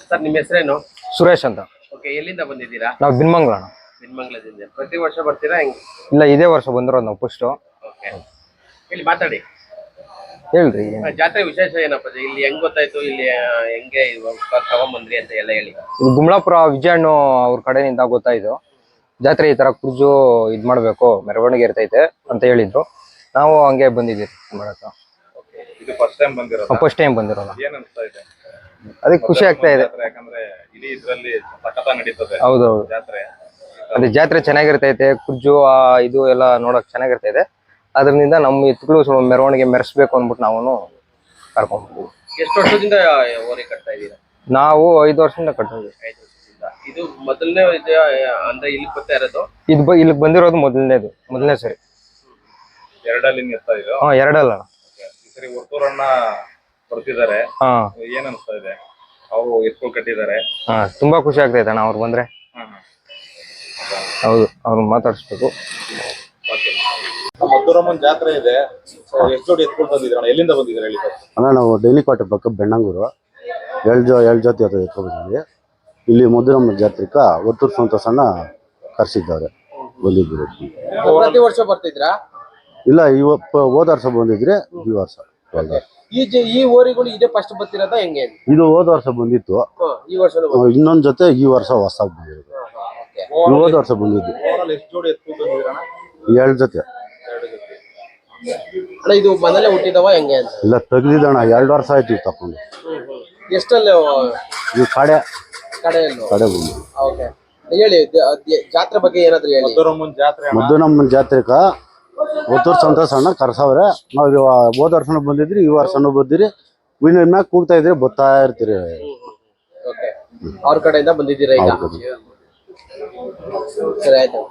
Sir ನಿಮ್ಮ ಹೆಸರೇನು? ಸುರೇಶ್ ಅಂತ. ಓಕೆ, ಎಲ್ಲಿಂದ ಬಂದಿದ್ದೀರಾ? ನಾವು ಬಿನ್ಮಂಗ್ಲ. ಬಿನ್ಮಂಗ್ಲದಿಂದ. ಪ್ರತಿ ವರ್ಷ ಬರ್ತೀರಾ ಹೆಂಗೆ? ಇಲ್ಲ, ಇದೇ ವರ್ಷ ಬಂದಿರೋದು ನಾವು ಫಸ್ಟ್. ಓಕೆ, ಇಲ್ಲಿ ಮಾತಾಡಿ. ಹೇಳ್ರಿ, ಜಾತ್ರೆ ವಿಶೇಷ ಏನಪ್ಪ? ಇಲ್ಲಿ ಹೆಂಗ್ ಗೊತ್ತಾಯ್ತು ಇಲ್ಲಿ ಹೆಂಗೆ ತಗೊಂಬಂದ್ರಿ ಅಂತ ಎಲ್ಲ ಹೇಳಿ. ಇದು ಗುಮ್ಲಾಪುರ ವಿಜಯಣ್ಣ ಅವ್ರ ಕಡೆಯಿಂದ ಗೊತ್ತಾಯ್ತು. ಜಾತ್ರೆ ಈ ತರ ಕುರ್ಜು ಇದ್ ಮಾಡ್ಬೇಕು, ಮೆರವಣಿಗೆ ಇರ್ತೈತೆ ಅಂತ ಹೇಳಿದ್ರು. ನಾವು ಹಂಗೆ ಬಂದಿದ್ದೀವಿ ಮಾಡಕ. ಇದು ಫಸ್ಟ್ ಟೈಮ್ ಬಂದಿರೋದು? ಫಸ್ಟ್ ಟೈಮ್ ಬಂದಿರೋದು. ಏನ್ ಅನ್ಸ್ತಾ ಇದೆ? ಅದಕ್ಕೆ ಖುಷಿ ಆಗ್ತಾ ಇದೆ. ಯಾಕಂದ್ರೆ ಇಡೀ ಇದ್ರಲ್ಲಿ ಸಖತ್ತಾಗಿ ನಡೀತದೆ ಹೌದೌದು ಜಾತ್ರೆ. ಅದೇ ಜಾತ್ರೆ ಚೆನ್ನಾಗಿರ್ತೈತೆ, ಕುರ್ಜು ಇದು ಎಲ್ಲ ನೋಡಕ್ ಚೆನ್ನಾಗಿರ್ತೈತೆ. ಅದರಿಂದ ನಮ್ಮ ಎತ್ತುಗಳು ಸ್ವಲ್ಪ ಮೆರವಣಿಗೆ ಮೆರೆಸ್ಬೇಕು ಅಂದ್ಬಿಟ್ಟು ನಾವು ಕರ್ಕೊಂಡ್ಬಂದ್ವಿ. ಎಷ್ಟು ವರ್ಷದಿಂದ ಓರಿ ಕಟ್ತಾ ಇದ್ದೀರಾ? ನಾವು 5 ವರ್ಷದಿಂದ ಕಟ್ತಾ ಇದ್ದೀವಿ. 5 ವರ್ಷದಿಂದ. ಇದು ಮೊದಲನೇ ಅಂದ್ರೆ ಇಲ್ಲಿ ಬರ್ತಾ ಇರೋದು? ಇಲ್ಲಿ ಬಂದಿರೋದು ಮೊದಲನೇ ಸರಿ. ಎರಡಲ್ಲಿ ಎತ್ತಾ ಇದ್ರು? ಎರಡಲ್ಲ. ಈ ಸರಿ ಹೊರ್ತೂರಣ್ಣ ಬರ್ತಿದ್ದಾರೆ, ಏನ್ ಅನ್ಸ್ತಾ ಇದೆ? ಅವರು ಎತ್ಕೊಳ್ ಕಟ್ಟಿದ್ದಾರೆ. ತುಂಬಾ ಖುಷಿ ಆಗ್ತೈತೆ ಅಣ್ಣ ಅವ್ರು ಬಂದ್ರೆ. ಹೌದು, ಅವ್ರು ಮಾತಾಡಿಸ್ಬೇಕು. ಮದ್ದೂರಮ್ಮನ ಜಾತ್ರೆ ಇದೆ, ಎಷ್ಟು ಜೋಡಿ ಎತ್ಕೊಂಡು ಬಂದಿದ್ದೀರಾ? ಎಲ್ಲಿಂದ ಬಂದಿದ್ದೀರಾ ಹೇಳಿ ಅಣ್ಣ? ನಾವು ಡೈನಿಕೋಟೆ ಪಕ್ಕ ಬೆಣ್ಣಂಗೂರು 7 ಜೊತೆ ಎತ್ಕೊಂಡು ಬಂದಿದ್ವಿ. ಇಲ್ಲಿ ಮದ್ದೂರಮ್ಮನ ಜಾತ್ರಿಕ ಒತ್ತೂರು ಸಂತೋಷಣ್ಣ ಕರ್ಸಿದ್ದಾರೆ, ಬಂದಿದ್ರು. ಪ್ರತಿ ವರ್ಷ ಬರ್ತಿದ್ರಾ? ಇಲ್ಲ, ಹೋದ ವರ್ಷ ಬಂದಿದ್ರೆ ಈ ವರ್ಷ. ಈ ಓರಿಗಳು ಇದೇ ಫಸ್ಟ್ ಬರ್ತಿರೋದಾ ಹೆಂಗೆ? ಇದು ಹೋದ ವರ್ಷ ಬಂದಿತ್ತು, ಈ ವರ್ಷ ಇನ್ನೊಂದ್ ಜೊತೆ ಈ ವರ್ಷ ಹೊಸದಾಗಿ ಬಂದಿರೋದು. ಹೋದ ವರ್ಷ ಬಂದಿದ್ದು. ಎಷ್ಟು ಜೋಡಿ ಎತ್ಕೊಂಡು ಬಂದಿದ್ದೀರಾ? 7 ಜೊತೆ. ಇದು ಮನೇಲೆ ಹುಟ್ಟಿದವ ಹೆಂಗೆ ಅಂತ? ಇಲ್ಲ, ತೆಗ್ದಿದ್ದಣ್ಣ, 2 ವರ್ಷ ಆಯ್ತು ತಕೊಂಡು. ಎಷ್ಟಲ್ಲಿ ಇದು ಕಡೆ ಬಂದು? ಓಕೆ, ಹೇಳಿ ಜಾತ್ರೆ ಬಗ್ಗೆ ಏನಾದ್ರು ಹೇಳಿ. ಮದ್ದೂರಮ್ಮನ ಜಾತ್ರೆಕ ಒತ್ತೂರು ಸಂತೋಷಣ್ಣ ಕರ್ಸವ್ರೆ. ನಾವು ಹೋದ ವರ್ಷನೂ ಬಂದಿದ್ರಿ, ಈ ವರ್ಷನೂ ಬಂದಿರಿ. ಮ್ಯಾಗ ಕೂಗ್ತಾ ಇದ್ರಿ, ಬರ್ತಾ ಇರ್ತೀರಿ. ಅವ್ರ ಕಡೆಯಿಂದ ಬಂದಿದ್ದೀರಾ ಈಗ? ಸರಿ, ಆಯ್ತು.